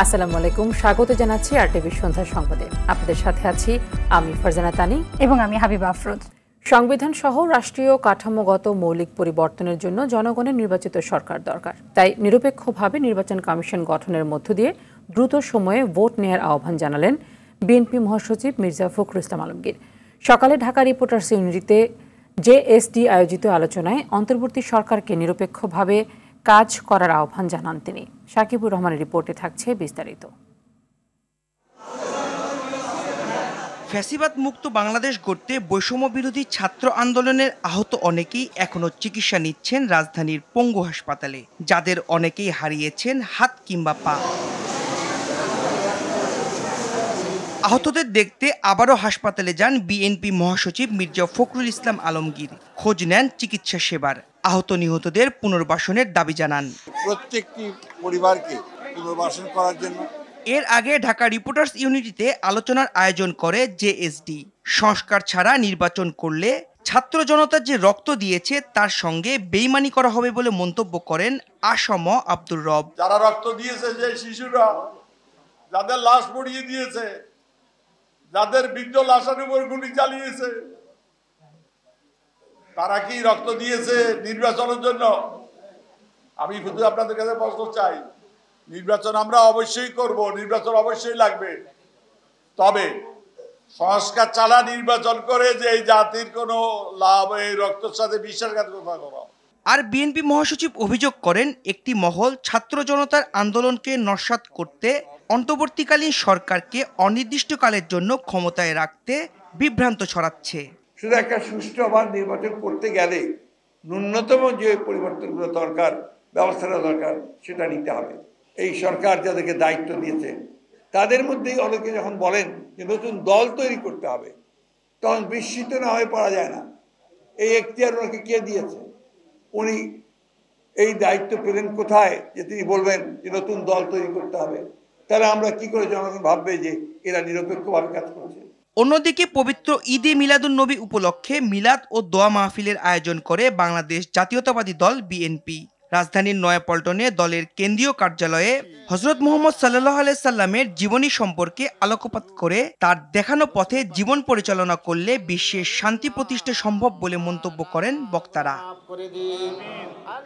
আসসালামু আলাইকুম, স্বাগত জানাচ্ছি আরটিভি সন্ধ্যা সংবাদে। আপনাদের সাথে আছি আমি ফারজানা তানি এবং আমি হাবিবা আফরোজ। সংবিধান সহ রাষ্ট্রীয় কাঠামোগত মৌলিক পরিবর্তনের জন্য জনগণের নির্বাচিত সরকার দরকার। তাই নিরপেক্ষভাবে নির্বাচন কমিশন গঠনের মধ্য দিয়ে দ্রুত সময়ে ভোট নেয়ার আহ্বান জানালেন বিএনপি মহাসচিব মির্জা ফখরুল ইসলাম আলমগীর। সকালে ঢাকা রিপোর্টার্স ইউনিটিতে জেএসডি আয়োজিত আলোচনায় অন্তর্বর্তী সরকারকে নিরপেক্ষভাবে কাজ করার আহ্বান জানান তিনি। শাকিবুর রহমানের রিপোর্টে থাকছে বিস্তারিত। ফ্যাসিবাদ মুক্ত বাংলাদেশ গড়তে বৈষম্য বিরোধী ছাত্র আন্দোলনের আহত অনেকেই এখনো চিকিৎসা নিচ্ছেন রাজধানীর পঙ্গু হাসপাতালে, যাদের অনেকেই হারিয়েছেন হাত কিংবা পা। আহতদের দেখতে আবারও হাসপাতালে যান বিএনপি মহাসচিব মির্জা ফখরুল ইসলাম আলমগীর। খোঁজ নেন চিকিৎসা সেবার, আহত নিহতদের পুনর্বাসনের দাবি জানান। প্রত্যেকটি পরিবারকে পুনর্বাসন করার জন্য এর আগে ঢাকা রিপোর্টার্স ইউনিটিতে আলোচনার আয়োজন করে জেএসডি। সংস্কার ছাড়া নির্বাচন করলে ছাত্র জনতা যে রক্ত দিয়েছে তার সঙ্গে বেইমানি করা হবে বলে মন্তব্য করেন আসম আব্দুর রব। যারা রক্ত দিয়েছে, যে শিশুরা যাদের লাশ পড়িয়ে দিয়েছে, যাদের বৃদ্ধ লাশের উপর গুলি চালিয়েছে, তারা কি রক্ত দিয়েছে নির্বাচনের জন্য? আমি শুধু আপনাদের কাছে প্রশ্ন চাই, নির্বাচন আমরা অবশ্যই করব, নির্বাচন অবশ্যই লাগবে, তবে সংস্কার ছাড়া নির্বাচন করে যে এই জাতির কোনো লাভ এই রক্তের সাথে বিশ্বাসঘাতকতা করা। আর বিএনপি মহাসচিব অভিযোগ করেন একটি মহল ছাত্র জনতার আন্দোলনকে নস্যাৎ করতে অন্তর্বর্তীকালীন সরকারকে অনির্দিষ্টকালের জন্য ক্ষমতায় রাখতে বিভ্রান্ত ছড়াচ্ছে। শুধু একটা সুষ্ঠু আবার নির্বাচন করতে গেলে ন্যূনতম যে পরিবর্তনগুলো দরকার, ব্যবস্থাটা দরকার, সেটা নিতে হবে। এই সরকার যাদেরকে দায়িত্ব দিয়েছে তাদের মধ্যেই অনেকে যখন বলেন যে নতুন দল তৈরি করতে হবে, তখন বিস্মিত না হয়ে পারা যায় না। এই এখতিয়ার ওনাকে কে দিয়েছে? উনি এই দায়িত্ব পেলেন কোথায় যে তিনি বলবেন যে নতুন দল তৈরি করতে হবে? তাহলে আমরা কি করে জনগণ ভাববে যে এরা নিরপেক্ষভাবে কাজ করছে? অন্যদিকে পবিত্র ঈদে মিলাদুন্নবী উপলক্ষে মিলাদ ও দোয়া মাহফিলের আয়োজন করে বাংলাদেশ জাতীয়তাবাদী দল বিএনপি। রাজধানীর নয়াপল্টনে দলের কেন্দ্রীয় কার্যালয়ে হযরত মুহাম্মদ সাল্লাল্লাহু আলাইহি সাল্লামের জীবনী সম্পর্কে আলোকপাত করে তার দেখানো পথে জীবন পরিচালনা করলে বিশ্বের শান্তি প্রতিষ্ঠা সম্ভব বলে মন্তব্য করেন বক্তারা।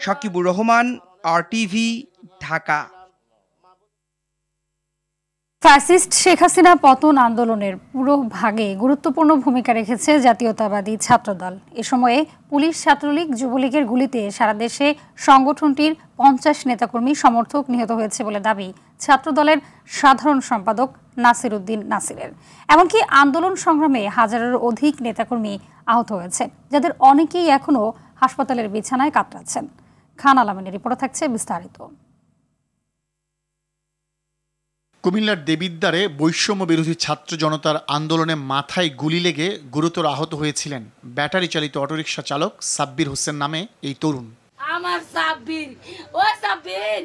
শাকিবুর রহমান, আরটিভি, ঢাকা। ফ্যাসিস্ট শেখ হাসিনা পতন আন্দোলনের পুরো ভাগে গুরুত্বপূর্ণ ভূমিকা রেখেছে জাতীয়তাবাদী ছাত্রদল। এ সময়ে পুলিশ, ছাত্রলীগ, যুবলীগের গুলিতে সারা দেশে সংগঠনটির 50 নেতাকর্মী সমর্থক নিহত হয়েছে বলে দাবি ছাত্রদলের সাধারণ সম্পাদক নাসির উদ্দিন নাসিরের। এমনকি আন্দোলন সংগ্রামে হাজারের অধিক নেতাকর্মী আহত হয়েছে, যাদের অনেকেই এখনও হাসপাতালের বিছানায় কাতরাচ্ছেন। খান আলমিনের রিপোর্ট থাকছে বিস্তারিত। কুমিল্লার দেবিদ্বারে বৈষম্য বিরোধী ছাত্র জনতার আন্দোলনে মাথায় গুলি লেগে গুরুতর আহত হয়েছিলেন ব্যাটারি চালিত অটোরিকশা চালক সাব্বির হোসেন নামে এই তরুণ। আমার সাব্বির, ও সাব্বির,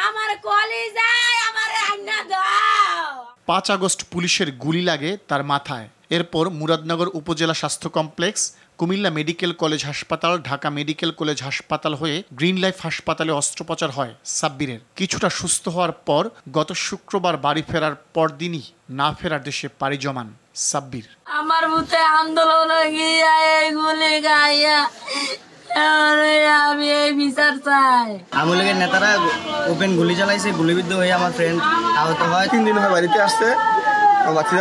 আমার কলিজায় আমার আন্না দাও। 5 আগস্ট পুলিশের গুলি লাগে তার মাথায়। এরপর মুরাদনগর উপজেলা স্বাস্থ্য কমপ্লেক্স, কুমিল্লা মেডিকেল কলেজ হাসপাতাল, ঢাকা মেডিকেল কলেজ হাসপাতাল হয়ে গ্রিন লাইফ হাসপাতালে অস্ত্রোপচার হয় সাব্বিরের। কিছুটা সুস্থ হওয়ার পর গত শুক্রবার বাড়ি ফেরার পরদিনই না ফেরার দেশে পাড়ি জমান সাব্বির। আমার বুতে আন্দোলন গিয়া এগুলি গাইয়া আমি এই বিচার চাই। আওয়ামী লীগের নেতারা ওপেন গুলি চালাইছে, গুলিবিদ্ধ হয়ে আমার ফ্রেন্ড আহত হয়। 3 দিন হয় বাড়িতে আসতে,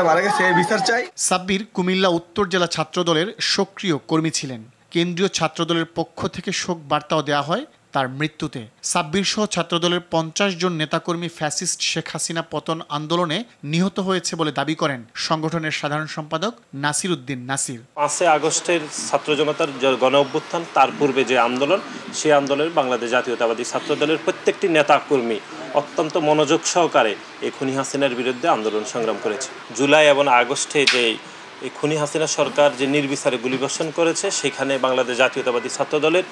মারা গেছে, বিচার চাই। সাব্বির কুমিল্লা উত্তর জেলা ছাত্রদলের সক্রিয় কর্মী ছিলেন। কেন্দ্রীয় ছাত্রদলের পক্ষ থেকে শোক বার্তাও দেওয়া হয় তার মৃত্যুতে। সাব্বির সহ ছাত্রদলের 50 জন নেতাকর্মী ফ্যাসিস্ট শেখ হাসিনা পতন আন্দোলনে নিহত হয়েছে বলে দাবি করেন সংগঠনের সাধারণ সম্পাদক নাসির উদ্দিন নাসির। 5 আগস্টের ছাত্র জনতার গণ অভ্যুত্থান, তার পূর্বে যে আন্দোলন, সেই আন্দোলনে বাংলাদেশ জাতীয়তাবাদী ছাত্রদলের প্রত্যেকটি নেতাকর্মী অত্যন্ত মনোযোগ সহকারে এই খুনি হাসিনার বিরুদ্ধে আন্দোলন সংগ্রাম করেছে। জুলাই এবং আগস্টে যে এই খুনি হাসিনা সরকার যে নির্বিচারে গুলিবর্ষণ করেছে, সেখানে বাংলাদেশ জাতীয়তাবাদী ছাত্রদলের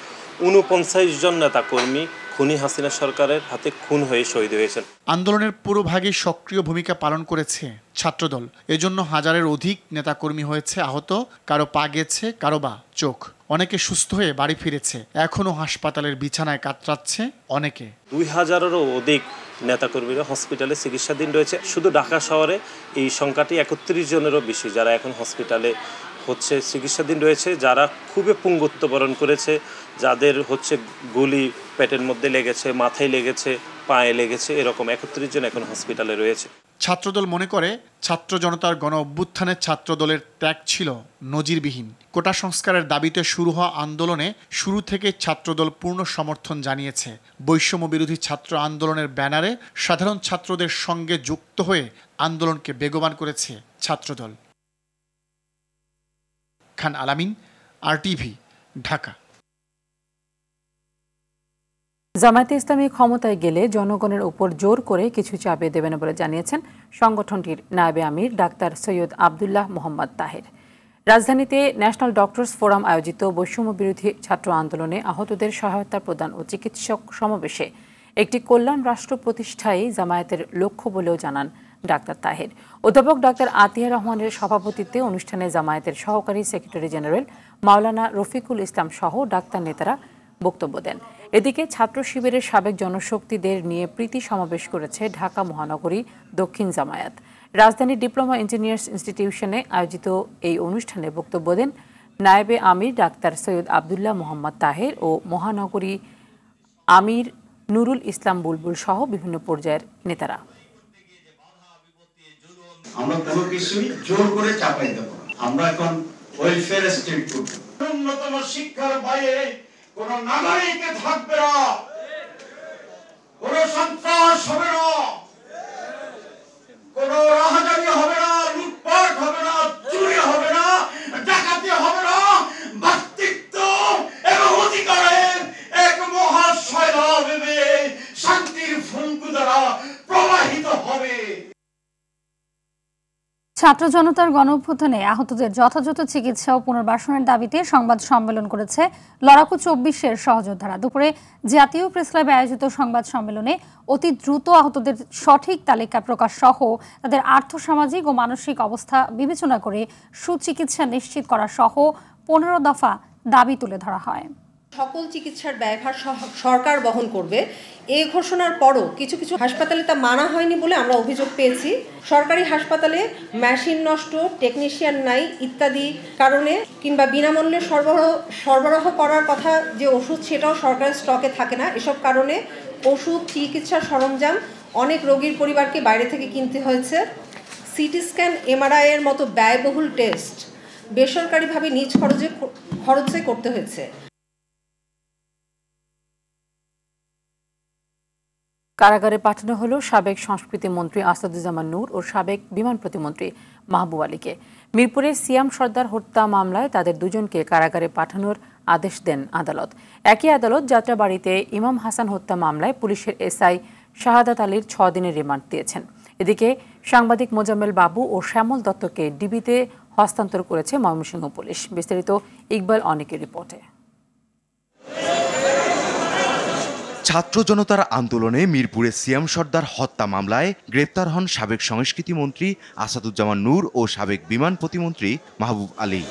49 জন নেতাকর্মী খুনি হাসিনা সরকারের হাতে খুন হয়ে শহীদ হয়েছেন। আন্দোলনের পুরো ভাগে সক্রিয় ভূমিকা পালন করেছে ছাত্রদল। এজন্য হাজারের অধিক নেতাকর্মী হয়েছে আহত, কারো পা গেছে, কারো বা চোখ। অনেকে সুস্থ হয়ে বাড়ি ফিরেছে, এখনো হাসপাতালের বিছানায় কাতরাচ্ছে অনেকে। 2000-এরও অধিক নেতাকর্মীরা হসপিটালে চিকিৎসাধীন রয়েছে। শুধু ঢাকা শহরে এই সংখ্যাটি ৩১ জনেরও বেশি যারা এখন হসপিটালে চিকিৎসাধীন রয়েছে, যারা খুবই পুঙ্গুত্ব বরণ করেছে, যাদের গুলি পেটের মধ্যে লেগেছে, মাথায় লেগেছে, পায়ে লেগেছে, এরকম ৩১ জন এখন হসপিটালে রয়েছে। ছাত্রদল মনে করে ছাত্র জনতার গণ অভ্যুত্থানে ছাত্রদলের ত্যাগ ছিল নজিরবিহীন। কোটা সংস্কারের দাবিতে শুরু হওয়া আন্দোলনে শুরু থেকে ছাত্রদল পূর্ণ সমর্থন জানিয়েছে। বৈষম্য বিরোধী ছাত্র আন্দোলনের ব্যানারে সাধারণ ছাত্রদের সঙ্গে যুক্ত হয়ে আন্দোলনকে বেগবান করেছে ছাত্রদল। খান আলামিন, RTV, ঢাকা। জামায়াতে ইসলামী ক্ষমতায় গেলে জনগণের উপর জোর করে কিছু চাপিয়ে দেবে না বলে জানিয়েছেন সংগঠনটির নায়েবে আমির ডাক্তার সৈয়দ আবদুল্লাহ মোহাম্মদ তাহের। রাজধানীতে ন্যাশনাল ডক্টরস ফোরাম আয়োজিত বৈষম্য বিরোধী ছাত্র আন্দোলনে আহতদের সহায়তা প্রদান ও চিকিৎসক সমাবেশে একটি কল্যাণ রাষ্ট্র প্রতিষ্ঠাই জামায়াতের লক্ষ্য বলেও জানান ডাক্তার তাহের। অধ্যাপক ডাক্তার আতিয়া রহমানের সভাপতিত্বে অনুষ্ঠানে জামায়াতের সহকারী সেক্রেটারি জেনারেল মাওলানা রফিকুল ইসলাম সহ ডাক্তার নেতারা বক্তব্য দেন। এদিকে ছাত্র শিবিরের সাবেক জনশক্তিদের নিয়ে প্রীতি সমাবেশ করেছে ঢাকা মহানগরী দক্ষিণ জামায়াত। রাজধানীর ডিপ্লোমা ইঞ্জিনিয়ার্স ইনস্টিটিউশনে আয়োজিত এই অনুষ্ঠানে বক্তব্য দেন নায়েবে আমির ডাক্তার সৈয়দ আবদুল্লাহ মোহাম্মদ তাহের ও মহানগরী আমির নুরুল ইসলাম বুলবুল সহ বিভিন্ন পর্যায়ের নেতারা। আমরা কোনো কিছুই জোর করে চাপাই দেব না। আমরা এখন ওয়েলফেয়ার স্টেট করব। ন্যূনতম শিক্ষার বাইরে কোন নাগরিককে থাকবে না, কোন সন্ত্রাস হবে না, কোন রাহাজানি হবে না, লুটপাট হবে না, চুরি হবে না, ডাকাতি হবে না। ব্যক্তিত্ব এবং অধিকারের এক মহাশয়লাভ শান্তির ফুলকু দ্বারা প্রবাহিত হবে। ছাত্র জনতার গণ অভ্যুত্থানে আহতদের যথাযথ চিকিৎসা ও পুনর্বাসনের দাবিতে সংবাদ সম্মেলন করেছে লড়াকু ২৪-এর সহযোদ্ধারা। দুপুরে জাতীয় প্রেস ক্লাবে আয়োজিত সংবাদ সম্মেলনে অতি দ্রুত আহতদের সঠিক তালিকা প্রকাশ সহ তাদের আর্থসামাজিক ও মানসিক অবস্থা বিবেচনা করে সুচিকিৎসা নিশ্চিত করা সহ ১৫ দফা দাবি তুলে ধরা হয়। সকল চিকিৎসার ব্যয়ভার সরকার বহন করবে। এই ঘোষণার পরও কিছু কিছু হাসপাতালে তা মানা হয়নি বলে আমরা অভিযোগ পেয়েছি। সরকারি হাসপাতালে মেশিন নষ্ট, টেকনিশিয়ান নাই ইত্যাদি কারণে কিংবা বিনামূল্যে সরবরাহ করার কথা যে ওষুধ সেটাও সরকারের স্টকে থাকে না। এসব কারণে ওষুধ, চিকিৎসার সরঞ্জাম অনেক রোগীর পরিবারকে বাইরে থেকে কিনতে হয়েছে। সিটি স্ক্যান, MRI এর মতো ব্যয়বহুল টেস্ট বেসরকারিভাবে নিজ খরচে করতে হয়েছে। কারাগারে পাঠানো হলো সাবেক সংস্কৃতি মন্ত্রী আসাদুজ্জামান নূর ও সাবেক বিমান প্রতিমন্ত্রী মাহবুব আলীকে। মিরপুরের সিয়াম সর্দার হত্যা মামলায় তাদের দুজনকে কারাগারে পাঠানোর আদেশ দেন আদালত। একই আদালত যাত্রাবাড়িতে ইমাম হাসান হত্যা মামলায় পুলিশের SI শাহাদাত আলীর 6 দিনের রিমান্ড দিয়েছেন। এদিকে সাংবাদিক মোজাম্মেল বাবু ও শ্যামল দত্তকে ডিবিতে হস্তান্তর করেছে ময়মনসিংহ পুলিশ। বিস্তারিত ইকবাল অনেকের রিপোর্টে। ছাত্র জনতার আন্দোলনে মিরপুরে সিয়াম সর্দার হত্যা মামলায় গ্রেপ্তার হন সাবেক সংস্কৃতি মন্ত্রী আসাদুজ্জামান নূর ও সাবেক বিমান প্রতিমন্ত্রী মাহবুব আলী।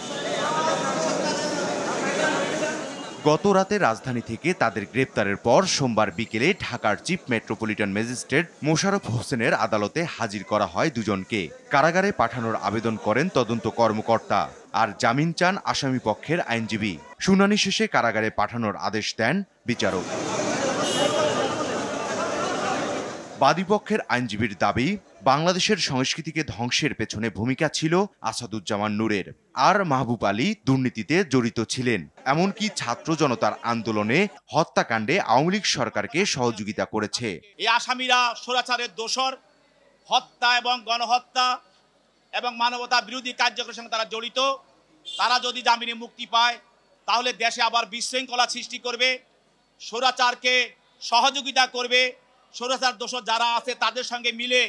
গত রাতে রাজধানী থেকে তাদের গ্রেপ্তারের পর সোমবার বিকেলে ঢাকার চিফ মেট্রোপলিটন ম্যাজিস্ট্রেট মোশাররফ হোসেনের আদালতে হাজির করা হয় দুজনকে। কারাগারে পাঠানোর আবেদন করেন তদন্ত কর্মকর্তা, আর জামিন চান আসামি পক্ষের আইনজীবী। শুনানি শেষে কারাগারে পাঠানোর আদেশ দেন বিচারক। বাদীপক্ষের আইনজীবীর দাবি, বাংলাদেশের সংস্কৃতিকে ধ্বংসের পেছনে ভূমিকা ছিল আসাদুজ্জামান নূরের, আর মাহবুব আলী দুর্নীতিতে জড়িত ছিলেন। এমনকি ছাত্র জনতার আন্দোলনে হত্যাকাণ্ডে আওয়ামী লীগ সরকারকে সহযোগিতা করেছে। এই আসামিরা স্বৈরাচারের দোষর, হত্যা এবং গণহত্যা এবং মানবতা বিরোধী কার্যক্রমের সঙ্গে তারা জড়িত। তারা যদি জামিনে মুক্তি পায় তাহলে দেশে আবার বিশৃঙ্খলা সৃষ্টি করবে, স্বৈরাচারকে সহযোগিতা করবে, স্বৈরাচার দোষর যারা আছে তাদের সঙ্গে মিলে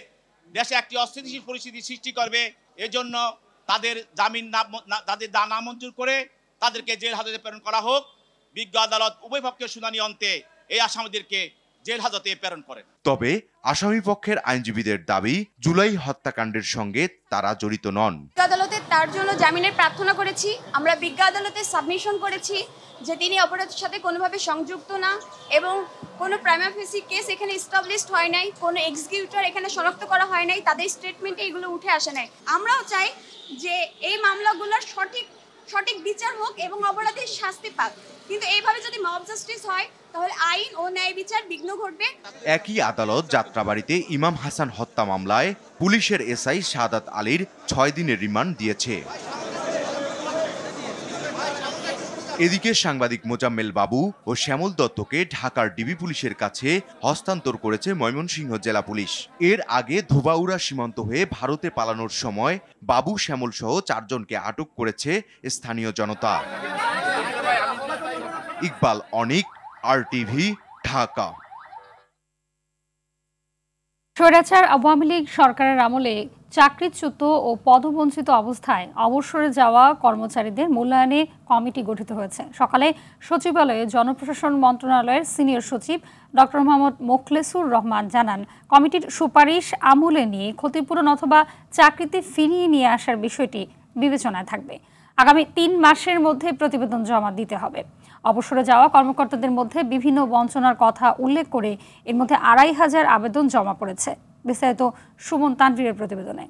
দেশে একটি অস্থিতিশীল পরিস্থিতি সৃষ্টি করবে। এজন্য তাদের জামিন নামঞ্জুর করে তাদেরকে জেল হাজতে প্রেরণ করা হোক। বিজ্ঞ আদালত উভয় পক্ষের শুনানি অন্তে এই আসামিদেরকে জেল হাজতে প্রেরণ করেন। তবে আসামি পক্ষের আইনজীবীদের দাবি, জুলাই হত্যাকাণ্ডের সঙ্গে তারা জড়িত নন। আদালতে তার জন্য জামিনের প্রার্থনা করেছি। আমরা বিজ্ঞ আদালতে সাবমিশন করেছি যে তিনি অপরাধের সাথে কোনোভাবে সংযুক্ত না এবং কোনো প্রাইমা ফেসি কেস এখানে এস্টাবলিশড হয় নাই, কোনো এক্সিকিউটর এখানে শনাক্ত করা হয় নাই, তাদের স্টেটমেন্টে এগুলো উঠে আসে নাই। আমরাও চাই যে এই মামলাগুলোর সঠিক বিচার হোক এবং অপরাধীর শাস্তি পাক, কিন্তু এইভাবে যদি মব জাস্টিস হয় তাহলে আইন ও ন্যায় বিচার বিঘ্ন ঘটবে। একই আদালত যাত্রাবাড়িতে ইমাম হাসান হত্যা মামলায় পুলিশের এসআই শাহাদাত আলীর 6 দিনের রিমান্ড দিয়েছে। এদিকে সাংবাদিক মোজাম্মেল বাবু ও শ্যামল দত্তকে ঢাকার ডিবি পুলিশের কাছে হস্তান্তর করেছে ময়মনসিংহ জেলা পুলিশ। এর আগে ধোবাউড়া সীমান্ত হয়ে ভারতে পালানোর সময় বাবু শ্যামল সহ 4 জনকে আটক করেছে স্থানীয় জনতা। ইকবাল অনিক, RTV, ঢাকা। স্বৈরাচার আওয়ামী লীগ সরকারের আমলে চাকরিচ্যুত ও পদবঞ্চিত অবস্থায় অবসরে যাওয়া কর্মচারীদের মূল্যায়নে কমিটি গঠিত হয়েছে। সকালে সচিবালয়ে জনপ্রশাসন মন্ত্রণালয়ের সিনিয়র সচিব ডক্টর মোহাম্মদ মোখলেসুর রহমান জানান, কমিটির সুপারিশ আমলে নিয়ে ক্ষতিপূরণ অথবা চাকরিতে ফিরিয়ে নিয়ে আসার বিষয়টি বিবেচনায় থাকবে। আগামী 3 মাসের মধ্যে প্রতিবেদন জমা দিতে হবে। অবসরে যাওয়া কর্মকর্তাদের মধ্যে বিভিন্ন বঞ্চনার কথা উল্লেখ করে এর মধ্যে 2500 আবেদন জমা পড়েছে। বিস্তারিত সুমন তানভীরের প্রতিবেদনে।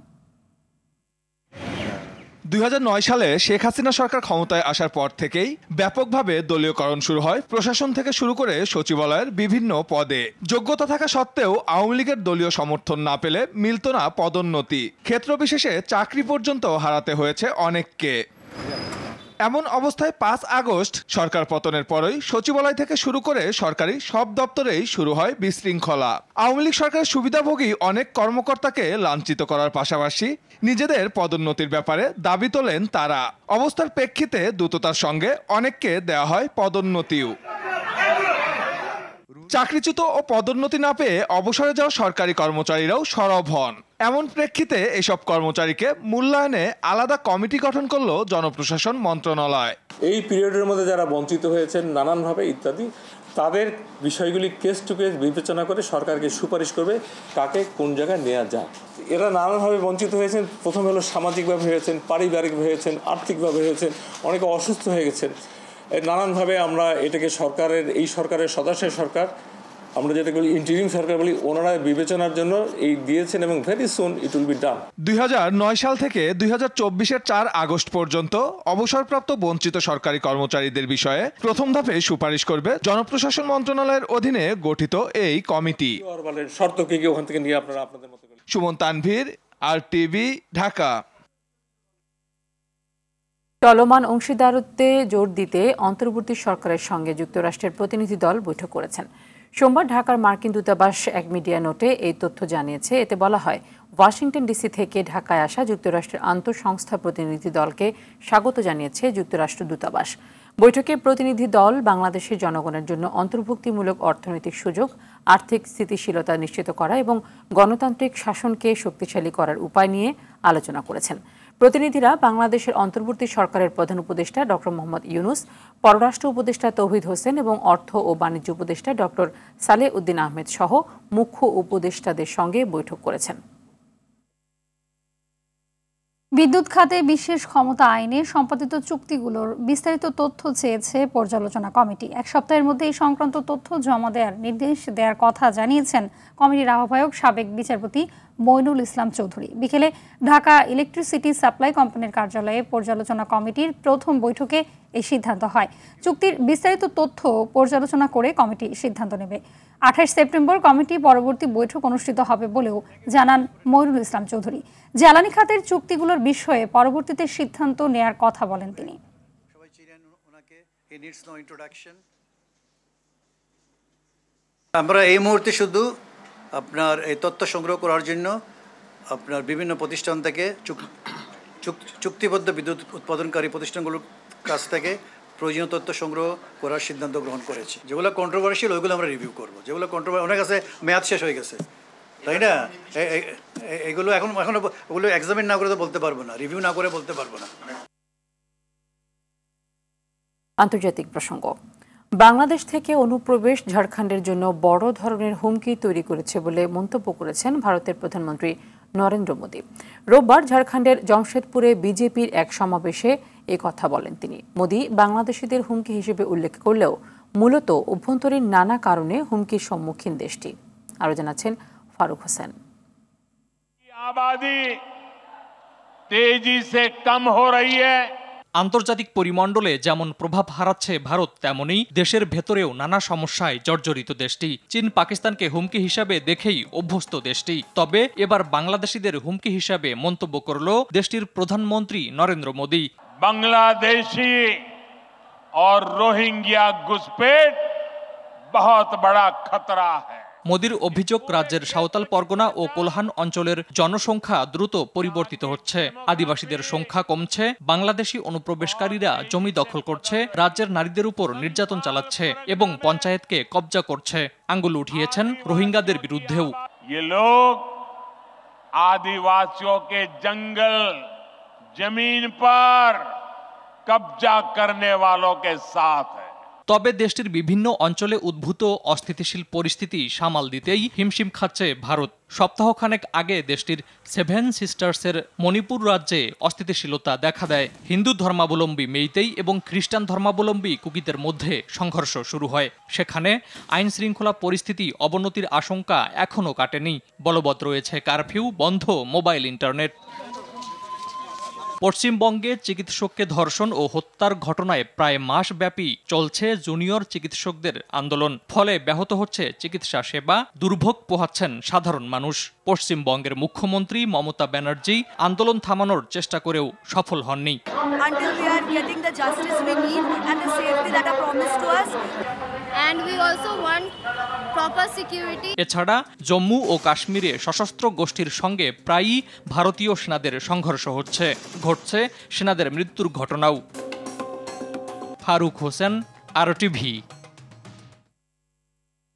2009 সালে শেখ হাসিনা সরকার ক্ষমতায় আসার পর থেকেই ব্যাপকভাবে দলীয়করণ শুরু হয়। প্রশাসন থেকে শুরু করে সচিবালয়ের বিভিন্ন পদে যোগ্যতা থাকা সত্ত্বেও আওয়ামী লীগের দলীয় সমর্থন না পেলে মিলত না পদোন্নতি, ক্ষেত্র বিশেষে চাকরি পর্যন্ত হারাতে হয়েছে অনেককে। এমন অবস্থায় 5 আগস্ট সরকার পতনের পরই সচিবালয় থেকে শুরু করে সরকারি সব দপ্তরেই শুরু হয় বিশৃঙ্খলা। আওয়ামী লীগ সরকারের সুবিধাভোগী অনেক কর্মকর্তাকে লাঞ্ছিত করার পাশাপাশি নিজেদের পদোন্নতির ব্যাপারে দাবি তোলেন তারা। অবস্থার প্রেক্ষিতে দ্রুততার সঙ্গে অনেককে দেওয়া হয় পদোন্নতিও। চাকরিচ্যুত ও পদোন্নতি না পেয়ে অবসরে যাওয়া সরকারি কর্মচারীরাও সরব হন। এমন প্রেক্ষিতে এসব কর্মচারীকে মূল্যায়নে আলাদা কমিটি গঠন করল জনপ্রশাসন মন্ত্রণালয়। এই পিরিয়ডের মধ্যে যারা বঞ্চিত হয়েছেন নানানভাবে ইত্যাদি, তাদের বিষয়গুলি কেস টু কেস বিবেচনা করে সরকারকে সুপারিশ করবে কাকে কোন জায়গায় নেওয়া যায়। এরা নানানভাবে বঞ্চিত হয়েছেন। প্রথমে হলো সামাজিকভাবে হয়েছেন, পারিবারিকভাবে হয়েছেন, আর্থিকভাবে হয়েছেন, অনেকে অসুস্থ হয়ে গেছেন। নানানভাবে আমরা এটাকে এই সরকারের সদস্য সরকার, আমরা যেটাকে বলি ইন্টারিম সরকার বলি, ওনারা বিবেচনার জন্য এই দিয়েছেন এবং very soon it will be done. 2009 সাল থেকে 2024-এর 4 আগস্ট পর্যন্ত অবসরপ্রাপ্ত বঞ্চিত সরকারি কর্মচারীদের বিষয়ে প্রথম ধাপে সুপারিশ করবে জনপ্রশাসন মন্ত্রণালয়ের অধীনে গঠিত এই কমিটি। শর্ত কি ওখান থেকে নিয়ে আপনাদের মতো। সুমন তানভীর, RTV, ঢাকা। চলমান অংশীদারত্বে জোর দিতে অন্তর্বর্তী সরকারের সঙ্গে যুক্তরাষ্ট্রের প্রতিনিধি দল বৈঠক করেছেন। সোমবার ঢাকার মার্কিন দূতাবাস এক মিডিয়া নোটে এই তথ্য জানিয়েছে। এতে বলা হয়, ওয়াশিংটন ডিসি থেকে ঢাকায় আসা যুক্তরাষ্ট্রের আন্তঃসংস্থা প্রতিনিধি দলকে স্বাগত জানিয়েছে যুক্তরাষ্ট্র দূতাবাস। বৈঠকে প্রতিনিধি দল বাংলাদেশের জনগণের জন্য অন্তর্ভুক্তিমূলক অর্থনৈতিক সুযোগ, আর্থিক স্থিতিশীলতা নিশ্চিত করা এবং গণতান্ত্রিক শাসনকে শক্তিশালী করার উপায় নিয়ে আলোচনা করেছেন। প্রতিনিধিরা বাংলাদেশের অন্তর্বর্তী সরকারের প্রধান উপদেষ্টা ডক্টর মোহাম্মদ ইউনুস, পররাষ্ট্র উপদেষ্টা তৌহিদ হোসেন এবং অর্থ ও বাণিজ্য উপদেষ্টা ডক্টর সালেহ উদ্দিন আহমেদ সহ মুখ্য উপদেষ্টাদের সঙ্গে বৈঠক করেছেন। বিদ্যুৎ খাতে বিশেষ ক্ষমতা আইনে সম্পাদিত চুক্তিগুলোর বিস্তারিত তথ্য চেয়েছে পর্যালোচনা কমিটি। 1 সপ্তাহের মধ্যে এই সংক্রান্ত তথ্য জমা দেওয়ার নির্দেশ দেওয়ার কথা জানিয়েছেন কমিটির আহ্বায়ক সাবেক বিচারপতি মইনুল ইসলাম চৌধুরী। বিকেলে ঢাকা ইলেকট্রিসিটি সাপ্লাই কোম্পানির কার্যালয়ে পর্যালোচনা কমিটির প্রথম বৈঠকে এই সিদ্ধান্ত হয়। চুক্তির বিস্তারিত তথ্য পর্যালোচনা করে কমিটি সিদ্ধান্ত নেবে। 28 সেপ্টেম্বর কমিটি পরবর্তী বৈঠক অনুষ্ঠিত হবে বলেও জানান মইনুল ইসলাম চৌধুরী। জ্বালানি খাতের চুক্তিগুলোর বিষয়ে পরবর্তীতে সিদ্ধান্ত নেয়ার কথা বলেন তিনি। আমরা এই মুহূর্তে শুধু আপনার এই তথ্য সংগ্রহ করার জন্য আপনার বিভিন্ন প্রতিষ্ঠান থেকে চুক্তিবদ্ধ বিদ্যুৎ উৎপাদনকারী প্রতিষ্ঠানগুলোর কাছ থেকে প্রয়োজনীয় তথ্য সংগ্রহ করার সিদ্ধান্ত গ্রহণ করেছি। যেগুলো কন্ট্রোভার্সিয়াল ওইগুলো আমরা রিভিউ করবো। যেগুলো ওনার কাছে মেয়াদ শেষ হয়ে গেছে, তাই না, এগুলো এখনো ওগুলো এক্সামিন না করে তো বলতে পারবো না, রিভিউ না করে বলতে পারবো না। আন্তর্জাতিক প্রসঙ্গ। বাংলাদেশ থেকে অনুপ্রবেশ ঝাড়খণ্ডের জন্য বড় ধরনের হুমকি তৈরি করেছে বলে মন্তব্য করেছেন ভারতের প্রধানমন্ত্রী নরেন্দ্র মোদী। রোববার ঝাড়খণ্ডের জমশেদপুরে বিজেপির এক সমাবেশে এ কথা বলেন তিনি। মোদী বাংলাদেশিদের হুমকি হিসেবে উল্লেখ করলেও মূলত অভ্যন্তরীণ নানা কারণে হুমকির সম্মুখীন দেশটি। আরো জানাচ্ছেন ফারুক হোসেন। आबादी तेजी से कम हो रही है। আন্তর্জাতিক পরিমণ্ডলে যেমন প্রভাব হারাচ্ছে ভারত, তেমনি দেশের ভেতরেও নানা সমস্যায় জর্জরিত দেশটি। চীন পাকিস্তানকে হুমকি হিসাবে দেখেই অভ্যস্ত দেশটি। তবে এবার বাংলাদেশিদের হুমকি হিসাবে মন্তব্য করল দেশটির প্রধানমন্ত্রী নরেন্দ্র মোদী। बांग्लादेशी और रोहिंग्या घुसपैठ बहुत बड़ा खतरा है। মোদির অভিযোগ, রাজ্যের সাঁওতাল পরগনা ও কোলহান অঞ্চলের জনসংখ্যা দ্রুত পরিবর্তিত হচ্ছে। আদিবাসীদের সংখ্যা কমছে, বাংলাদেশি অনুপ্রবেশকারীরা জমি দখল করছে, রাজ্যের নারীদের উপর নির্যাতন চালাচ্ছে এবং পঞ্চায়েতকে কব্জা করছে। আঙ্গুল উঠিয়েছেন রোহিঙ্গাদের বিরুদ্ধেও। ये लोग आदिवासियों के जंगल जमीन पर कब्जा करने वालों के साथ है। তবে দেশটির বিভিন্ন অঞ্চলে উদ্ভূত অস্থিতিশীল পরিস্থিতি সামাল দিতেই হিমশিম খাচ্ছে ভারত। সপ্তাহখানেক আগে দেশটির 7 সিস্টার্সের মণিপুর রাজ্যে অস্থিতিশীলতা দেখা দেয়। হিন্দু ধর্মাবলম্বী মেইতেই এবং খ্রিস্টান ধর্মাবলম্বী কুকিদের মধ্যে সংঘর্ষ শুরু হয়। সেখানে আইন শৃঙ্খলা পরিস্থিতি অবনতির আশঙ্কা এখনও কাটেনি। বলবৎ রয়েছে কারফিউ, বন্ধ মোবাইল ইন্টারনেট। পশ্চিমবঙ্গে চিকিৎসককে ধর্ষণ ও হত্যার ঘটনায় প্রায় মাসব্যাপী চলছে জুনিয়র চিকিৎসকদের আন্দোলন। ফলে ব্যাহত হচ্ছে চিকিৎসা সেবা, দুর্ভোগ পোহাচ্ছেন সাধারণ মানুষ। পশ্চিমবঙ্গের মুখ্যমন্ত্রী মমতা ব্যানার্জি আন্দোলন থামানোর চেষ্টা করেও সফল হননি। এছাড়া জম্মু ও কাশ্মীরে সশস্ত্র গোষ্ঠীর সঙ্গে প্রায়ই ভারতীয় সেনাদের সংঘর্ষ ঘটছে সেনাদের মৃত্যুর ঘটনাও। ফারুক হোসেন, RTV।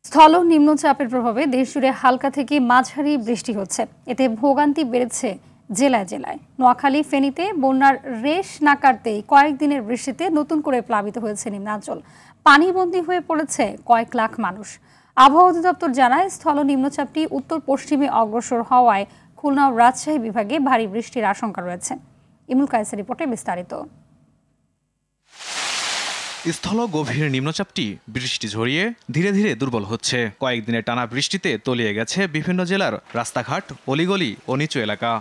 স্থল নিম্নচাপের প্রভাবে দেশজুড়ে হালকা থেকে মাঝারি বৃষ্টি হচ্ছে। এতে ভোগান্তি বেড়েছে জেলায় জেলায়। নোয়াখালী, ফেনীতে বন্যার রেশ না কাটতেই কয়েকদিনের বৃষ্টিতে নতুন করে প্লাবিত হয়েছে নিম্নাঞ্চল। পানিবন্দী হয়ে পড়েছে কয়েক লাখ মানুষ। আবহাওয়া অধিদপ্তর জানায়, স্থল নিম্নচাপটি উত্তর পশ্চিমে অগ্রসর হওয়ায় খুলনা ও রাজশাহী বিভাগে ভারী বৃষ্টির আশঙ্কা রয়েছে। ইমুল কায়েসের রিপোর্টে বিস্তারিত। স্থল গভীর নিম্নচাপটি বৃষ্টি ঝরিয়ে ধীরে ধীরে দুর্বল হচ্ছে। কয়েকদিনের টানা বৃষ্টিতে তলিয়ে গেছে বিভিন্ন জেলার রাস্তাঘাট, অলিগলি ও নিচু এলাকা।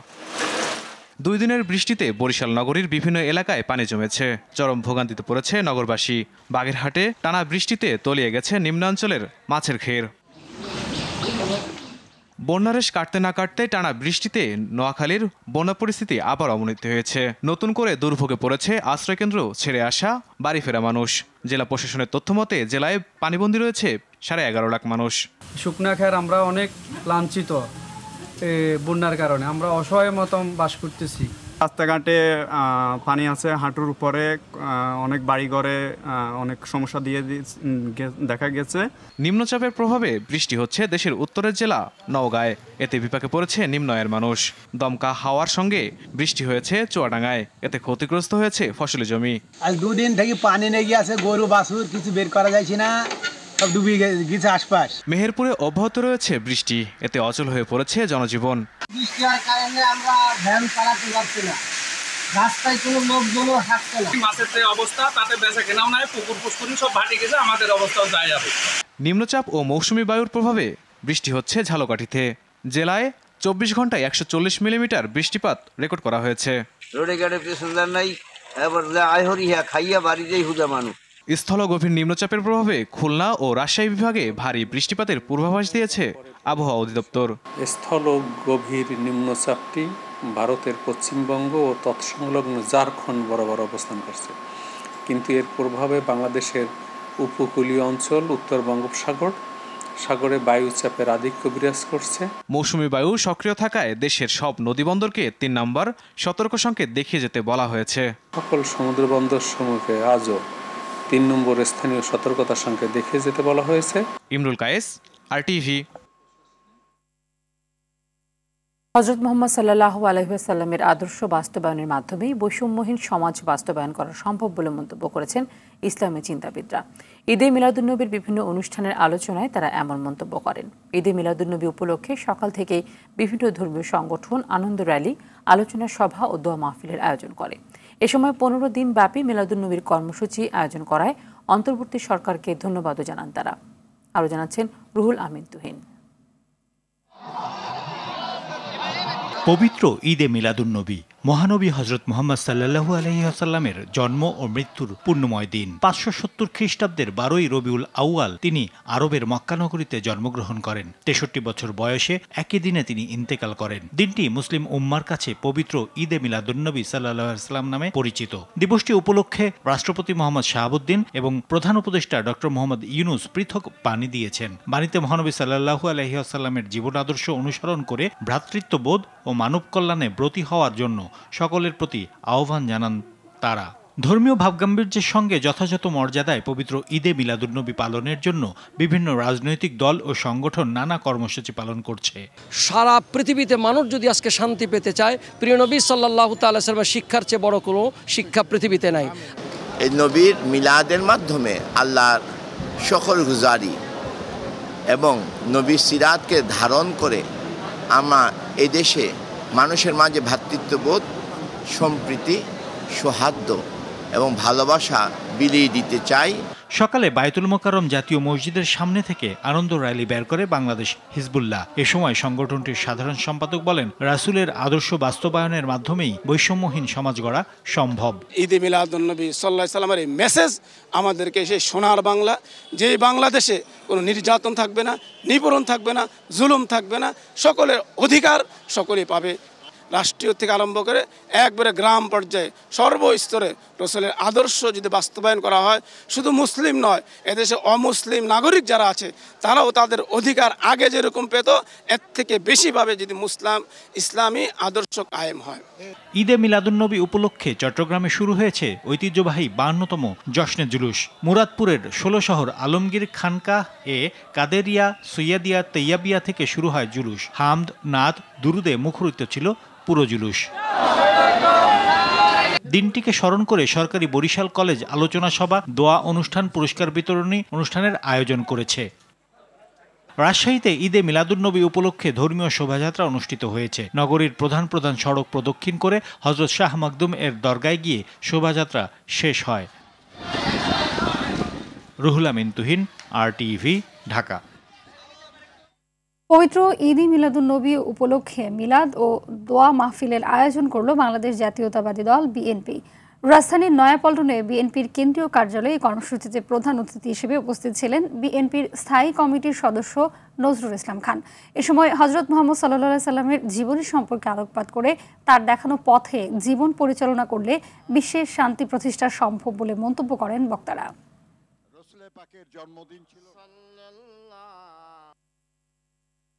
2 দিনের বৃষ্টিতে বরিশাল নগরীর বিভিন্ন এলাকায় পানি জমেছে। চরম ভোগান্তিতে পড়েছে নগরবাসী। বাগেরহাটে টানা বৃষ্টিতে তলিয়ে গেছে নিম্নাঞ্চলের মাছের ঘের। বন্যারেশ কাটতে না কাটতে টানা বৃষ্টিতে নোয়াখালীর বন্যা পরিস্থিতি আবার অবনতি হয়েছে। নতুন করে দুর্ভোগে পড়েছে আশ্রয়কেন্দ্র ছেড়ে আসা বাড়ি ফেরা মানুষ। জেলা প্রশাসনের তথ্য মতে জেলায় পানিবন্দী রয়েছে 11.5 লাখ মানুষ। শুকনা খের আমরা অনেক লাঞ্ছিত বন্যার কারণে, আমরা অসহায় মতন বাস করতেছি। রাস্তাঘাটে পানি আছে হাঁটুর উপরে, অনেক বাড়িঘরে অনেক সমস্যা দিয়ে দেখা গেছে। নিম্নচাপের প্রভাবে বৃষ্টি হচ্ছে দেশের উত্তরের জেলা নওগাঁয়। এতে বিপাকে পড়েছে নিম্ন আয়ের মানুষ। দমকা হাওয়ার সঙ্গে বৃষ্টি হয়েছে চুয়াডাঙ্গায়। এতে ক্ষতিগ্রস্ত হয়েছে ফসলি জমি। আজ 2 দিন থেকে পানি নেই আছে, গরু বাছুর কিছু বের করা যাচ্ছে না, সব ডুবে গেছে আশপাশ। মেহেরপুরে অব্যাহত রয়েছে বৃষ্টি। এতে অচল হয়ে পড়েছে জনজীবন। বৃষ্টির কারণে আমরা ভ্যান চালাতে পারছি না, রাস্তায় কোনো লোকজনও হাঁটছে না। মাছের যে অবস্থা তাতে বেচা কেনাও নাই, পুকুর পুষ্করি সব ভাটি গেছে, আমাদের অবস্থাও যায় যাবে। নিম্নচাপ ও মৌসুমী বায়ুর প্রভাবে বৃষ্টি হচ্ছে ঝালকাঠিতে। জেলায় 24 ঘন্টায় 140 মিলিমিটার বৃষ্টিপাত রেকর্ড করা হয়েছে। রোডে ঘাটে প্যাসেঞ্জার নাই, এবার আইহরিয়া খাইয়া বাড়িতেই হুদা মানুষ। স্থল গভীর নিম্নচাপের প্রভাবে খুলনা ও রাজশাহী বিভাগে ভারী বৃষ্টিপাতের পূর্বাভাস দিয়েছে আবহাওয়া অধিদপ্তর। স্থল গভীর নিম্নচাপটি ভারতের পশ্চিমবঙ্গ ও তৎসংলগ্ন ঝাড়খণ্ড বরাবর অবস্থান করছে, কিন্তু এর প্রভাবে বাংলাদেশের উপকূলীয় অঞ্চল, উত্তর বঙ্গোপসাগর সাগরে বায়ুচাপের আধিক্য বিরাজ করছে। মৌসুমী বায়ু সক্রিয় থাকায় দেশের সব নদীবন্দরকে 3 নম্বর সতর্ক সংকেত দেখিয়ে যেতে বলা হয়েছে। সকল সমুদ্র বন্দর সমূহকে আজও 3 নম্বর স্থানীয় সতর্কতা সংকেত দেখিয়ে যেতে বলা হয়েছে। ইমরুল কায়েস, RTV। হযরত মুহাম্মদ সাল্লাল্লাহু আলাইহি ওয়াসাল্লামের আদর্শ বাস্তবায়নের মাধ্যমে বৈষম্যহীন সমাজ বাস্তবায়ন করা সম্ভব বলে মন্তব্য করেছেন ইসলামী চিন্তাবিদরা। ঈদে মিলাদুন্নবীর বিভিন্ন অনুষ্ঠানের আলোচনায় তারা এমন মন্তব্য করেন। ঈদে মিলাদুন্নবী উপলক্ষে সকাল থেকেই বিভিন্ন ধর্মীয় সংগঠন আনন্দ র্যালি, আলোচনা সভা ও দোয়া মাহফিলের আয়োজন করে। এ সময় 15 দিন ব্যাপী মিলাদুন্নবীর কর্মসূচি আয়োজন করায় অন্তর্বর্তী সরকারকে ধন্যবাদও জানান তারা। আরও জানাচ্ছেন রুহুল আমিন তুহিন। পবিত্র ঈদে মিলাদুন্নবী মহানবী হজরত মুহাম্মদ সাল্লাল্লাহু আলাইহি ওয়াসাল্লামের জন্ম ও মৃত্যুর পুণ্যময় দিন। 570 খ্রিস্টাব্দের 12ই রবিউল আউয়াল তিনি আরবের মক্কা নগরীতে জন্মগ্রহণ করেন। 63 বছর বয়সে একই দিনে তিনি ইন্তেকাল করেন। দিনটি মুসলিম উম্মার কাছে পবিত্র ঈদে মিলাদুন্নবী সাল্লাল্লাহু আলাইহি ওয়াসাল্লাম নামে পরিচিত। দিবসটি উপলক্ষে রাষ্ট্রপতি মোহাম্মদ শাহাবুদ্দিন এবং প্রধান উপদেষ্টা ডক্টর মোহাম্মদ ইউনুস পৃথক বাণী দিয়েছেন। বাণীতে মহানবী সাল্লাল্লাহু আলাইহি ওয়াসাল্লামের জীবন আদর্শ অনুসরণ করে ভ্রাতৃত্ববোধ ও মানব কল্যাণে ব্রতী হওয়ার জন্য সকলের প্রতি আহ্বান জানান তারা। ধর্মীয় ভাবগাম্ভীর্যের সঙ্গে যথাযথ মর্যাদায় পবিত্র ঈদে মিলাদুন্নবী পালনের জন্য বিভিন্ন রাজনৈতিক দল ও সংগঠন নানা কর্মসূচি পালন করছে। সারা পৃথিবীতে মানুষ যদি আজকে শান্তি পেতে চায়, প্রিয় নবী সাল্লাল্লাহু তাআলা সাল্লামের শিক্ষার চেয়ে বড় কোনো শিক্ষা পৃথিবীতে নাই। এই নবীর মিলাদের মাধ্যমে আল্লাহর সকল গুজারি এবং নবীর সিরাতকে ধারণ করে আমরা এই দেশে মানুষের মাঝে ভ্রাতৃত্ববোধ, সম্প্রীতি, সৌহার্দ্য এবং ভালোবাসা বিলিয়ে দিতে চাই। সকালে বায়তুল মোকাররম জাতীয় মসজিদের সামনে থেকে আনন্দ র্যালি বের করে বাংলাদেশ হিজবুল্লাহ। এ সময় সংগঠনটির সাধারণ সম্পাদক বলেন, রাসূলের আদর্শ বাস্তবায়নের মাধ্যমেই বৈষম্যহীন সমাজ গড়া সম্ভব। ঈদে মিলাদুন্নবী সাল্লাল্লাহু আলাইহি সাল্লামের এই মেসেজ আমাদেরকে সেই সোনার বাংলা, যে বাংলাদেশে কোনো নির্যাতন থাকবে না, নিপীড়ন থাকবে না, জুলুম থাকবে না, সকলের অধিকার সকলেই পাবে। রাষ্ট্রীয় থেকে আরম্ভ করে একবারে গ্রাম পর্যায়ে সর্বস্তরে রাসূলের আদর্শ যদি বাস্তবায়ন করা হয়, শুধু মুসলিম নয়, এদেশে অমুসলিম নাগরিক যারা আছে তারাও তাদের অধিকার আগে যেরকম পেত এর থেকে বেশি পাবে যদি ইসলামী আদর্শ কায়েম হয়। ঈদে মিলাদুন্নবী উপলক্ষে চট্টগ্রামে শুরু হয়েছে ঐতিহ্যবাহী 52তম জশ্নে জুলুস। মুরাদপুরের 16 শহর আলমগীর খানকাহ এ কাদেরিয়া, সৈয়দিয়া, তৈয়াবিয়া থেকে শুরু হয় জুলুস। হামদ, নাদ, দুরুদে মুখরিত ছিল পুরো জুলুস। দিনটিকে স্মরণ করে সরকারি বরিশাল কলেজ আলোচনা সভা, দোয়া অনুষ্ঠান, পুরস্কার বিতরণী অনুষ্ঠানের আয়োজন করেছে। রাজশাহীতে ঈদে মিলাদুন্নবী উপলক্ষে ধর্মীয় শোভাযাত্রা অনুষ্ঠিত হয়েছে। নগরীর প্রধান প্রধান সড়ক প্রদক্ষিণ করে হযরত শাহ মাকদুম এর দরগায় গিয়ে শোভাযাত্রা শেষ হয়। রুহুল আমিন তুহিন, RTV, ঢাকা। পবিত্র ঈদ মিলাদুন্নবী উপলক্ষে মিলাদ ও দোয়া মাহফিলের আয়োজন করল বাংলাদেশ জাতীয়তাবাদী দল বিএনপি। রাজধানীর নয়াপল্টনে বিএনপির কেন্দ্রীয় কার্যালয়ে এই কর্মসূচিতে প্রধান অতিথি হিসেবে উপস্থিত ছিলেন বিএনপির স্থায়ী কমিটির সদস্য নজরুল ইসলাম খান। এ সময় হযরত মুহাম্মদ সাল্লাল্লাহু আলাইহি সাল্লামের জীবনী সম্পর্কে আলোকপাত করে তার দেখানো পথে জীবন পরিচালনা করলে বিশ্বের শান্তি প্রতিষ্ঠা সম্ভব বলে মন্তব্য করেন বক্তারা।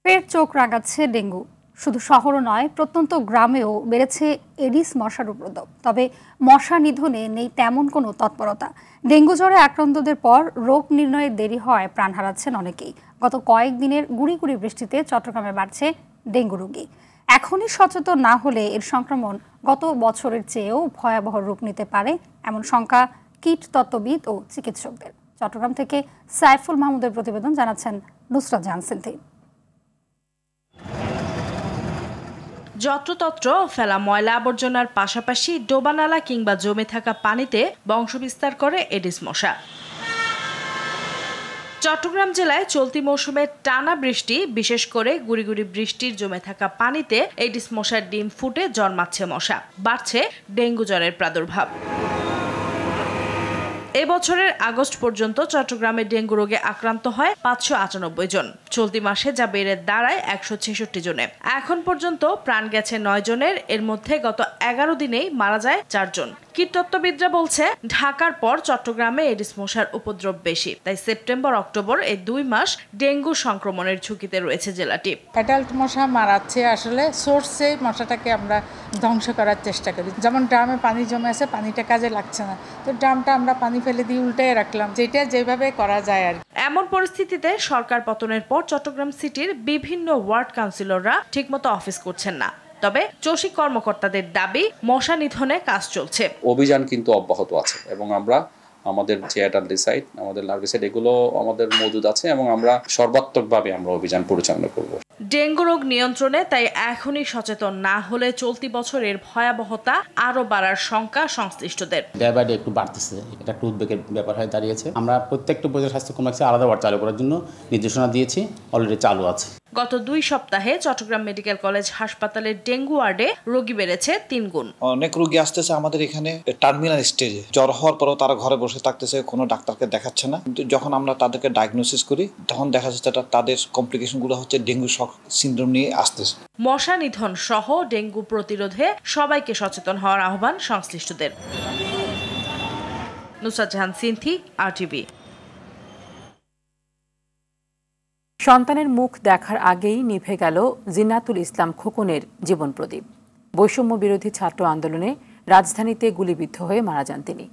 ফের চোখ রাঙাচ্ছে ডেঙ্গু। শুধু শহরও নয়, প্রত্যন্ত গ্রামেও বেড়েছে এডিস মশার উপদ্রব। তবে মশা নিধনে নেই তেমন কোনো তৎপরতা। ডেঙ্গু জ্বরে আক্রান্তদের পর রোগ নির্ণয়ে দেরি হওয়ায় প্রাণ হারাচ্ছেন অনেকেই। গত কয়েকদিনের গুঁড়ি গুঁড়ি বৃষ্টিতে চট্টগ্রামে বাড়ছে ডেঙ্গু রোগী। এখনই সচেতন না হলে এর সংক্রমণ গত বছরের চেয়েও ভয়াবহ রূপ নিতে পারে, এমন শঙ্কা কীটতত্ত্ববিদ ও চিকিৎসকদের। চট্টগ্রাম থেকে সাইফুল মাহমুদের প্রতিবেদন, জানাচ্ছেন নুসরাত জাহান সিনথি। যত্রতত্র ফেলা ময়লা আবর্জনার পাশাপাশি ডোবানালা কিংবা জমে থাকা পানিতে বংশবিস্তার করে এডিস মশা। চট্টগ্রাম জেলায় চলতি মৌসুমে টানা বৃষ্টি, বিশেষ করে গুড়ি গুড়ি বৃষ্টির জমে থাকা পানিতে এডিস মশার ডিম ফুটে জন্মাচ্ছে মশা। বাড়ছে ডেঙ্গু জ্বরের প্রাদুর্ভাব। এবছরের আগস্ট পর্যন্ত চট্টগ্রামে ডেঙ্গু রোগে আক্রান্ত হয় 598 জন। চলতি মাসে যা বেড়ে দাঁড়ায় 166 জনে। এখন পর্যন্ত প্রাণ গেছে 9 জনের, এর মধ্যে গত 11 দিনেই মারা যায় 4 জন। কীটতত্ত্ববিদরা বলছে, ঢাকার পর চট্টগ্রামে এডিস মশার উপদ্রব বেশি, তাই সেপ্টেম্বর অক্টোবর এই 2 মাস ডেঙ্গু সংক্রমণের ঝুঁকিতে রয়েছে জেলাটি। অ্যাডাল্ট মশা মারাচ্ছে, আসলে সোর্সে মশাটাকে আমরা ধ্বংস করার চেষ্টা করি। যেমন ড্রামে পানি জমে আছে, পানিটা কাজে লাগছে না, তো ড্রামটা আমরা পানি ফেলে দিয়ে উল্টায় রাখলাম, যেটা যেভাবে করা যায় আর। এমন পরিস্থিতিতে সরকার পতনের পর চট্টগ্রাম সিটির বিভিন্ন ওয়ার্ড কাউন্সিলররা ঠিকমতো অফিস করছেন না। তবে চসিক কর্মকর্তাদের দাবি, মশা নিধনে কাজ চলছে। অভিযান কিন্তু অব্যাহত আছে এবং আমরা আমাদের যে আমাদের লার্ভিসাইড এগুলো আমাদের মজুদ আছে এবং আমরা সর্বাত্মকভাবে আমরা অভিযান পরিচালনা করব। ডেঙ্গু রোগ নিয়ন্ত্রণে তাই এখনই সচেতন না হলে চলতি বছরের ভয়াবহতা আরও বাড়ার শঙ্কা সংশ্লিষ্টদের। ডে বাই ডে একটু বাড়তেছে, এটা একটু উদ্বেগের ব্যাপার হয়ে দাঁড়িয়েছে। আমরা প্রত্যেকটা উপজেলা স্বাস্থ্য কমপ্লেক্সে আলাদা ওয়ার্ড চালু করার জন্য নির্দেশনা দিয়েছি, অলরেডি চালু আছে। গত 2 সপ্তাহে চট্টগ্রাম মেডিকেল কলেজ হাসপাতালের ডেঙ্গু ওয়ার্ডে রোগী বেড়েছে 3 গুণ। অনেক রোগী আসতেছে আমাদের এখানে টার্মিনাল স্টেজে, জ্বর হওয়ার পরও তারা ঘরে বসে থাকতেছে, কোনো ডাক্তারকে দেখাচ্ছে না। কিন্তু যখন আমরা তাদেরকে ডায়াগনোসিস করি তখন দেখা যাচ্ছে তাদের কমপ্লিকেশনগুলো হচ্ছে ডেঙ্গু শক সিনড্রোম নিয়ে আসতেছে। মশা নিধন সহ ডেঙ্গু প্রতিরোধে সবাইকে সচেতন হওয়ার আহ্বান সংশ্লিষ্টদের। নুসরাত জাহান সিনথি, RTV। সন্তানের মুখ দেখার আগেই নিভে গেল জিন্নাতুল ইসলাম খোকনের জীবন প্রদীপ। বৈষম্য বিরোধী ছাত্র আন্দোলনে রাজধানীতে গুলিবিদ্ধ হয়ে মারা যান তিনি।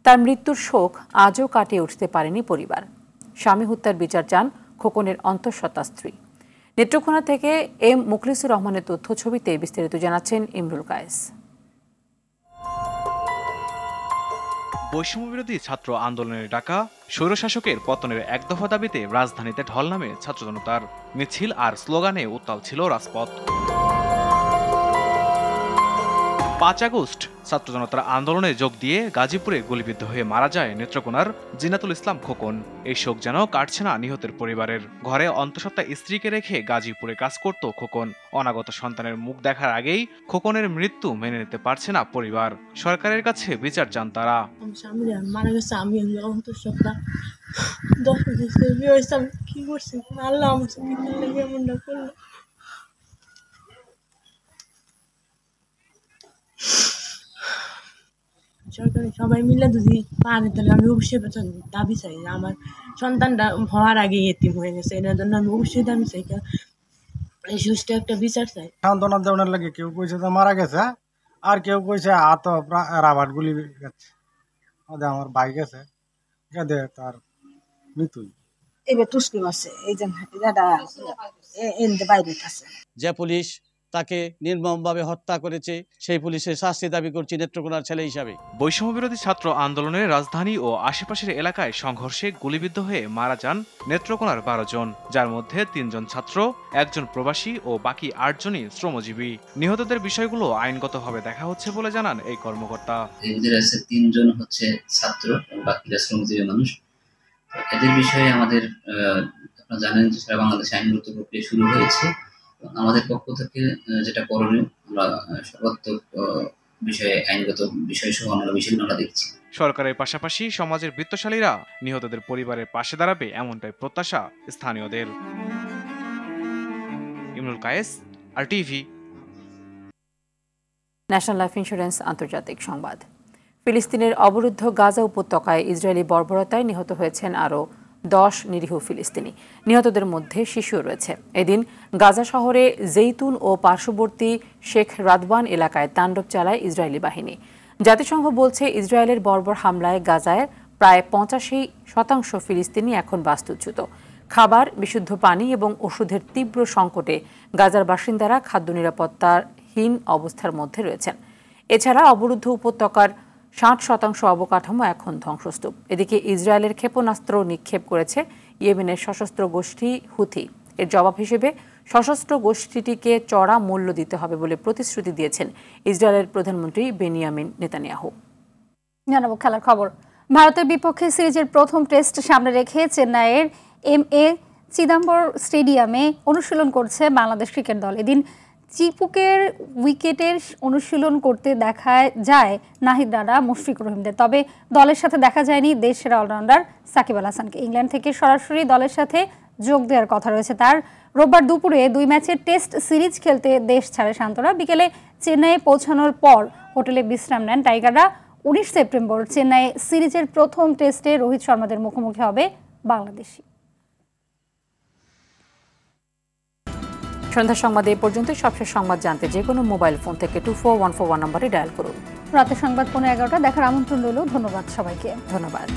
তার মৃত্যুর শোক আজও কাটিয়ে উঠতে পারেনি পরিবার। স্বামী হত্যার বিচার চান খোকনের অন্তঃসত্ত্বা স্ত্রী। নেত্রকোনা থেকে এম মুখলিসুর রহমানের তথ্য ছবিতে বিস্তারিত জানাচ্ছেন ইমরুল কায়েস। বৈষম্যবিরোধী ছাত্র আন্দোলনের ডাকা স্বৈরশাসকের পতনের এক দফা দাবিতে রাজধানীতে ঢল নামে ছাত্র জনতার। মিছিল আর স্লোগানে উত্তাল ছিল রাজপথ। 5 আগস্ট ছাত্র জনতার আন্দোলনে যোগ দিয়ে গাজীপুরে গুলিবিদ্ধ হয়ে মারা যায় নেত্রকোনার জিন্নাতুল ইসলাম খোকন। এই শোক যেন কাটছে না নিহতের পরিবারের। ঘরে অন্তঃসত্ত্বা স্ত্রীকে রেখে গাজীপুরে কাজ করত খোকন। অনাগত সন্তানের মুখ দেখার আগেই খোকনের মৃত্যু মেনে নিতে পারছে না পরিবার। সরকারের কাছে বিচার চান তারা। মারা গেছে, আমি অন্তঃসত্ত্বা 10 বছর বিয়ে হয়েছে, আমি কি করছি? আল্লাহ আমার সাথে এমনটা করলো। সরকারি সবাই মিলে যদি পারে তাহলে আমি অবশ্যই দাবি চাই। আমার সন্তানটা হওয়ার আগে এতিম হয়ে গেছে, এটার জন্য আমি অবশ্যই দাবি চাই, এই সুষ্ঠু একটা বিচার চাই। সান্ত্বনা দেওয়ার লাগে কেউ কইছে তো মারা গেছে, আর কেউ কইছে হাত রাবার গুলি গেছে, আমার ভাই গেছে, তার মৃত্যু। এবার তুষ্টি মাসে এই যে বাইরে আছে, যে পুলিশ তাকে নির্মমভাবে হত্যা করেছে সেই পুলিশের শাস্তি দাবি করছি নেত্রকোনার ছেলে হিসাবে। বৈষম্যবিরোধী ছাত্র আন্দোলনে রাজধানী ও আশেপাশের এলাকায় সংঘর্ষে গুলিবিদ্ধ হয়ে মারা যান নেত্রকোনার 12 জন, যার মধ্যে 3 জন ছাত্র, 1 জন প্রবাসী ও বাকি 8 জনই শ্রমজীবী। নিহতদের বিষয়গুলো আইনগতভাবে দেখা হচ্ছে বলে জানান এই কর্মকর্তা। এদের আছে 3 জন হচ্ছে ছাত্র, বাকিরা শ্রমজীবী মানুষ। এদের বিষয়ে আমাদের আপনারা জানেন যে সারা বাংলাদেশে আইনগত প্রক্রিয়া শুরু হয়েছে। আমাদের পক্ষ থেকে যেটা করণীয়, আমরা সর্বাত্মক বিষয়ে আইনগত বিষয় সহ অন্যান্য বিষয়গুলো আমরা দেখছি। সরকারের পাশাপাশি সমাজের বিত্তশালীরা নিহতদের পরিবারের পাশে দাঁড়াবে এমনটাই প্রত্যাশা স্থানীয়দের। Imrul Kayes, RTV। National Life Insurance আন্তর্জাতিক সংবাদ। ফিলিস্তিনের অবরুদ্ধ গাজা উপত্যকায় ইসরায়েলি বর্বরতায় নিহত হয়েছেন আরও 10 নিরীহ ফিলিস্তিনি। নিহতদের মধ্যে শিশুও রয়েছে। এদিন গাজা শহরে জেইতুন ও পার্শ্ববর্তী শেখ রাদওয়ান এলাকায় তাণ্ডব চালায় ইসরায়েলি বাহিনী। জাতিসংঘ বলছে ইসরায়েলের বর্বর হামলায় গাজায় প্রায় 85% ফিলিস্তিনি এখন বাস্তুচ্যুত। খাবার, বিশুদ্ধ পানি এবং ওষুধের তীব্র সংকটে গাজার বাসিন্দারা খাদ্য নিরাপত্তাহীন অবস্থার মধ্যে রয়েছেন। এছাড়া অবরুদ্ধ উপত্যকার 60% অবকাঠামো এখন ধ্বংসস্তূপ। এদিকে ইসরায়েলের ক্ষেপণাস্ত্র নিক্ষেপ করেছে ইয়েমেনের সশস্ত্র গোষ্ঠী হুথি। এর জবাব হিসেবে সশস্ত্র গোষ্ঠীটিকে চড়া মূল্য দিতে হবে বলে প্রতিশ্রুতি দিয়েছেন ইসরায়েলের প্রধানমন্ত্রী বেনিয়ামিন নেতানিয়াহু। জানাবো খেলার খবর। ভারতের বিপক্ষে সিরিজের প্রথম টেস্ট সামনে রেখে চেন্নাইয়ের MA চিদাম্বর স্টেডিয়ামে অনুশীলন করছে বাংলাদেশ ক্রিকেট দল। এদিন চিপুকের উইকেটের অনুশীলন করতে দেখা যায় নাহিদ রানা, মুশফিকুর রহিমদের। তবে দলের সাথে দেখা যায়নি দেশসেরা অলরাউন্ডার সাকিব আল হাসানকে। ইংল্যান্ড থেকে সরাসরি দলের সাথে যোগ দেওয়ার কথা রয়েছে তার। রোববার দুপুরে 2 ম্যাচের টেস্ট সিরিজ খেলতে দেশ ছাড়ে শান্তরা। বিকেলে চেন্নাইয়ে পৌঁছানোর পর হোটেলে বিশ্রাম নেন টাইগাররা। 19 সেপ্টেম্বর চেন্নাইয়ে সিরিজের প্রথম টেস্টে রোহিত শর্মাদের মুখোমুখি হবে বাংলাদেশি। সন্ধ্যা সংবাদে এ পর্যন্ত। সবশেষ সংবাদ জানতে যে কোনো মোবাইল ফোন থেকে 24141 নম্বরে ডায়াল করুন। রাতের সংবাদ 11:15 দেখার আমন্ত্রণ রইল। ধন্যবাদ সবাইকে। ধন্যবাদ।